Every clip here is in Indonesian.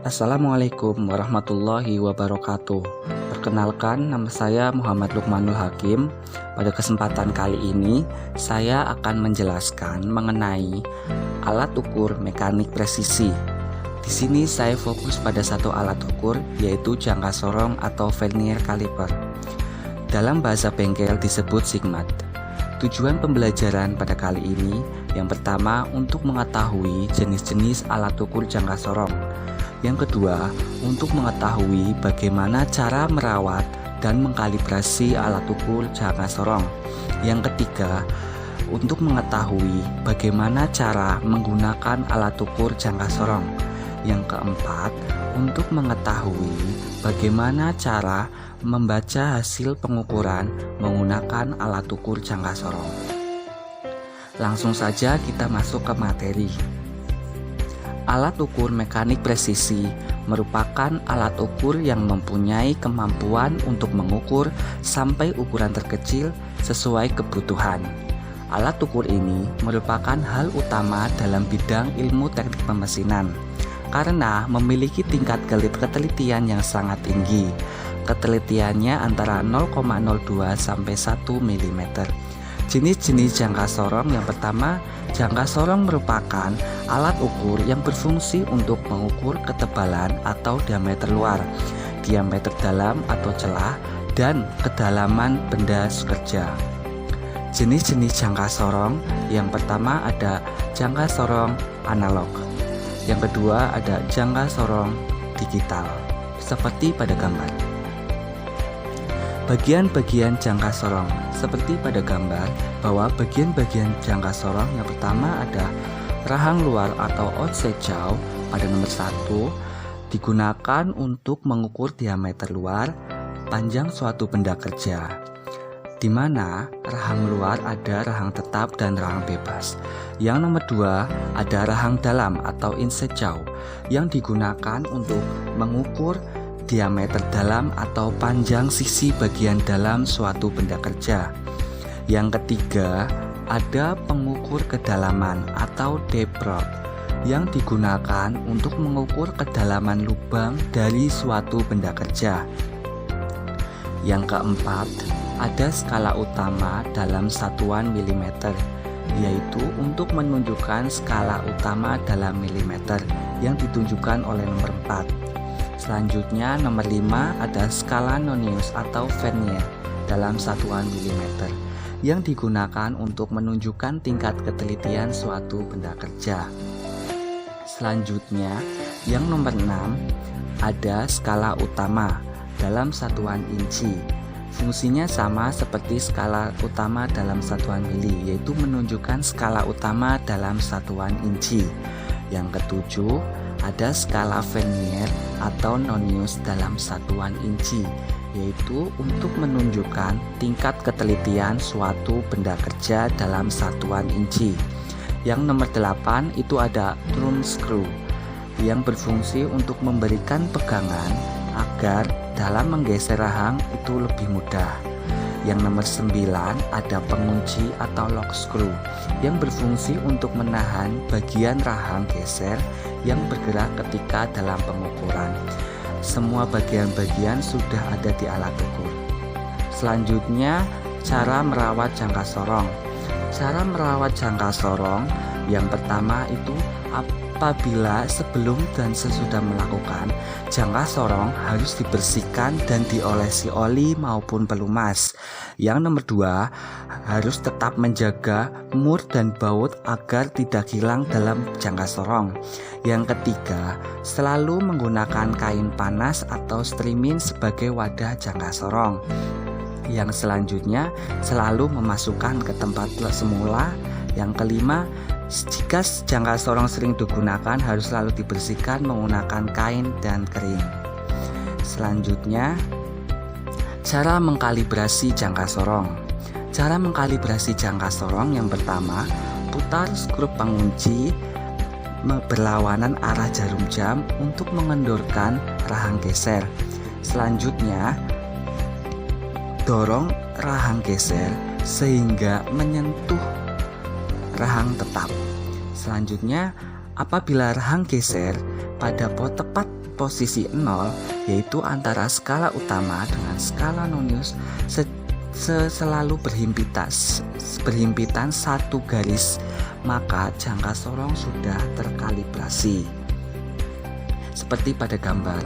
Assalamualaikum warahmatullahi wabarakatuh. Perkenalkan, nama saya Muhammad Lukmanul Hakim. Pada kesempatan kali ini, saya akan menjelaskan mengenai alat ukur mekanik presisi. Di sini saya fokus pada satu alat ukur, yaitu jangka sorong atau vernier caliper. Dalam bahasa bengkel disebut sigmat. Tujuan pembelajaran pada kali ini, yang pertama untuk mengetahui jenis-jenis alat ukur jangka sorong. Yang kedua, untuk mengetahui bagaimana cara merawat dan mengkalibrasi alat ukur jangka sorong. Yang ketiga, untuk mengetahui bagaimana cara menggunakan alat ukur jangka sorong. Yang keempat, untuk mengetahui bagaimana cara membaca hasil pengukuran menggunakan alat ukur jangka sorong. Langsung saja kita masuk ke materi. Alat ukur mekanik presisi merupakan alat ukur yang mempunyai kemampuan untuk mengukur sampai ukuran terkecil sesuai kebutuhan. Alat ukur ini merupakan hal utama dalam bidang ilmu teknik pemesinan karena memiliki tingkat ketelitian yang sangat tinggi. Ketelitiannya antara 0,02 sampai 1 mm. Jenis-jenis jangka sorong yang pertama, jangka sorong merupakan alat ukur yang berfungsi untuk mengukur ketebalan atau diameter luar, diameter dalam atau celah, dan kedalaman benda kerja. Jenis-jenis jangka sorong yang pertama ada jangka sorong analog, yang kedua ada jangka sorong digital, seperti pada gambar. Bagian-bagian jangka sorong seperti pada gambar bahwa bagian-bagian jangka sorong yang pertama ada rahang luar atau outside jaw pada nomor 1 digunakan untuk mengukur diameter luar panjang suatu benda kerja, di mana rahang luar ada rahang tetap dan rahang bebas. Yang nomor 2 ada rahang dalam atau inside jaw yang digunakan untuk mengukur diameter dalam atau panjang sisi bagian dalam suatu benda kerja. Yang ketiga, ada pengukur kedalaman atau depth probe yang digunakan untuk mengukur kedalaman lubang dari suatu benda kerja. Yang keempat, ada skala utama dalam satuan milimeter, yaitu untuk menunjukkan skala utama dalam milimeter yang ditunjukkan oleh nomor 4. Selanjutnya nomor 5 ada skala Nonius atau vernier dalam satuan milimeter yang digunakan untuk menunjukkan tingkat ketelitian suatu benda kerja. Selanjutnya yang nomor 6 ada skala utama dalam satuan inci. Fungsinya sama seperti skala utama dalam satuan mili, yaitu menunjukkan skala utama dalam satuan inci. Yang ketujuh ada skala vernier atau nonius dalam satuan inci, yaitu untuk menunjukkan tingkat ketelitian suatu benda kerja dalam satuan inci. Yang nomor 8 itu ada drum screw yang berfungsi untuk memberikan pegangan agar dalam menggeser rahang itu lebih mudah. Yang nomor 9 ada pengunci atau lock screw yang berfungsi untuk menahan bagian rahang geser yang bergerak ketika dalam pengukuran. Semua bagian-bagian sudah ada di alat ukur. Selanjutnya, cara merawat jangka sorong. Cara merawat jangka sorong yang pertama itu apabila sebelum dan sesudah melakukan, jangka sorong harus dibersihkan dan diolesi oli maupun pelumas. Yang nomor 2, harus tetap menjaga mur dan baut agar tidak hilang dalam jangka sorong. Yang ketiga, selalu menggunakan kain panas atau streaming sebagai wadah jangka sorong. Yang selanjutnya, selalu memasukkan ke tempat semula. Yang kelima, jika jangka sorong sering digunakan harus selalu dibersihkan menggunakan kain dan kering. Selanjutnya, cara mengkalibrasi jangka sorong. Cara mengkalibrasi jangka sorong yang pertama, putar skrup pengunci berlawanan arah jarum jam untuk mengendorkan rahang geser. Selanjutnya, dorong rahang geser sehingga menyentuh rahang tetap. Selanjutnya, apabila rahang geser pada tepat posisi 0, yaitu antara skala utama dengan skala nonius selalu berhimpitan satu garis, maka jangka sorong sudah terkalibrasi seperti pada gambar.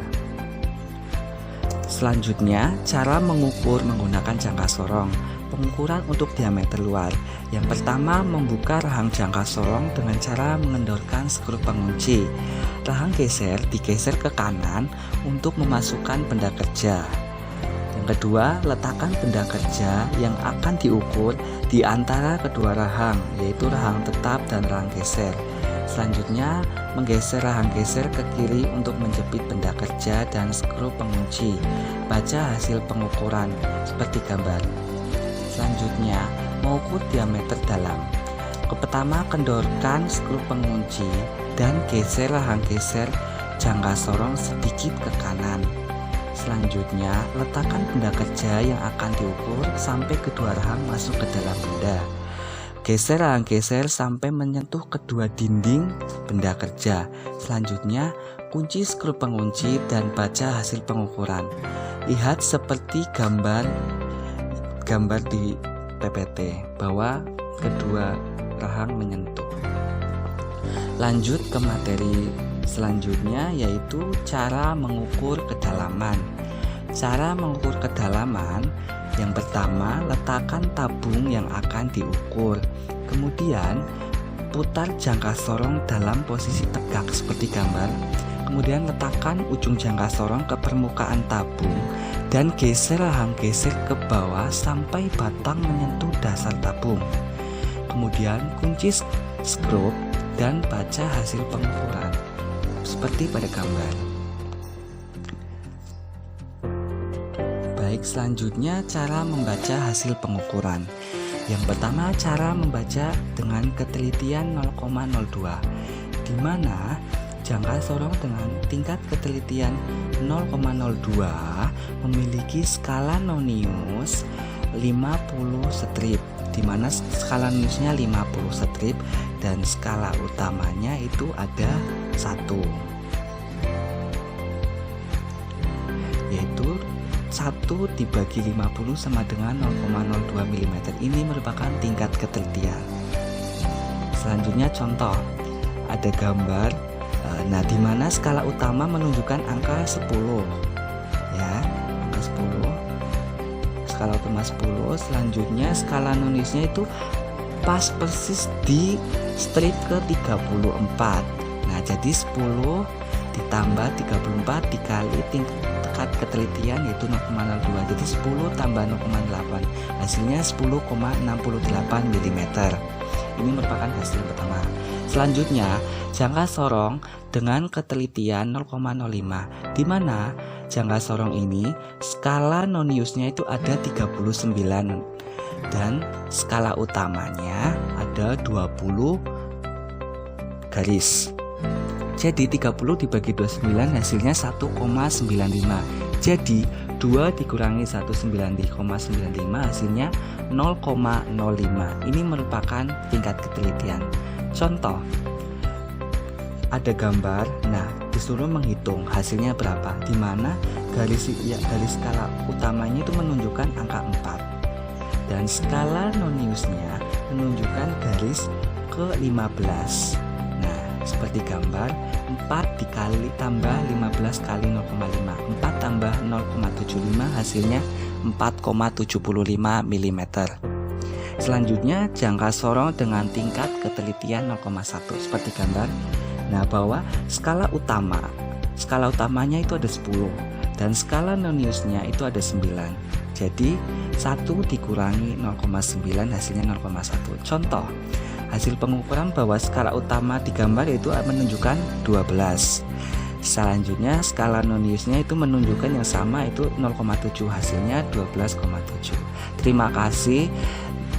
Selanjutnya, cara mengukur menggunakan jangka sorong. Pengukuran untuk diameter luar. Yang pertama, membuka rahang jangka sorong dengan cara mengendorkan skru pengunci. Rahang geser digeser ke kanan untuk memasukkan benda kerja. Yang kedua, letakkan benda kerja yang akan diukur di antara kedua rahang, yaitu rahang tetap dan rahang geser. Selanjutnya, menggeser rahang geser ke kiri untuk menjepit benda kerja dan skru pengunci. Baca hasil pengukuran seperti gambar. Selanjutnya, mengukur diameter dalam. Pertama, kendorkan skru pengunci dan geser rahang geser jangka sorong sedikit ke kanan. Selanjutnya, letakkan benda kerja yang akan diukur sampai kedua rahang masuk ke dalam benda. Geser rahang geser sampai menyentuh kedua dinding benda kerja. Selanjutnya, kunci skru pengunci dan baca hasil pengukuran. Lihat seperti gambar di PPT bahwa kedua rahang menyentuh. Lanjut ke materi selanjutnya, yaitu cara mengukur kedalaman. Cara mengukur kedalaman, yang pertama, letakkan tabung yang akan diukur. Kemudian putar jangka sorong dalam posisi tegak seperti gambar. Kemudian letakkan ujung jangka sorong ke permukaan tabung dan geser rahang geser ke bawah sampai batang menyentuh dasar tabung. Kemudian kunci skrup dan baca hasil pengukuran seperti pada gambar. Baik, selanjutnya cara membaca hasil pengukuran. Yang pertama, cara membaca dengan ketelitian 0,02, di mana jangka sorong dengan tingkat ketelitian 0,02 memiliki skala nonius 50 strip, di mana skala noniusnya 50 strip dan skala utamanya itu ada 1, yaitu 1 dibagi 50 sama dengan 0,02 mm. Ini merupakan tingkat ketelitian. Selanjutnya contoh, ada gambar. Nah, di mana skala utama menunjukkan angka 10, ya, angka 10. Skala utama 10. Selanjutnya skala noniusnya itu pas persis di strip ke 34. Nah, jadi 10 ditambah 34 dikali tingkat ketelitian yaitu 0,02. Jadi 10 tambah 0,8 hasilnya 10,68 mm. Ini merupakan hasil pertama. Selanjutnya, jangka sorong dengan ketelitian 0,05, di mana jangka sorong ini skala noniusnya itu ada 39 dan skala utamanya ada 20 garis. Jadi 30 dibagi 29 hasilnya 1,95. Jadi 2 dikurangi 1,95 hasilnya 0,05. Ini merupakan tingkat ketelitian. Contoh, ada gambar. Nah, disuruh menghitung hasilnya berapa, di mana garis skala utamanya itu menunjukkan angka 4 dan skala noniusnya menunjukkan garis ke 15. Nah, seperti gambar 4 dikali tambah 15 kali 0,5, 4 tambah 0,75 hasilnya 4,75 mm. Selanjutnya, jangka sorong dengan tingkat ketelitian 0,1 seperti gambar. Nah, bahwa skala utamanya itu ada 10 dan skala noniusnya itu ada 9. Jadi 1 dikurangi 0,9 hasilnya 0,1. Contoh, hasil pengukuran bahwa skala utama di gambar itu menunjukkan 12. Selanjutnya skala noniusnya itu menunjukkan yang sama, itu 0,7 hasilnya 12,7. Terima kasih.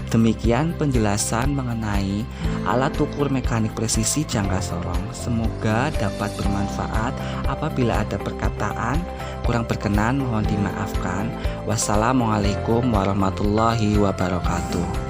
Demikian penjelasan mengenai alat ukur mekanik presisi jangka sorong. Semoga dapat bermanfaat. Apabila ada perkataan kurang berkenan mohon dimaafkan. Wassalamualaikum warahmatullahi wabarakatuh.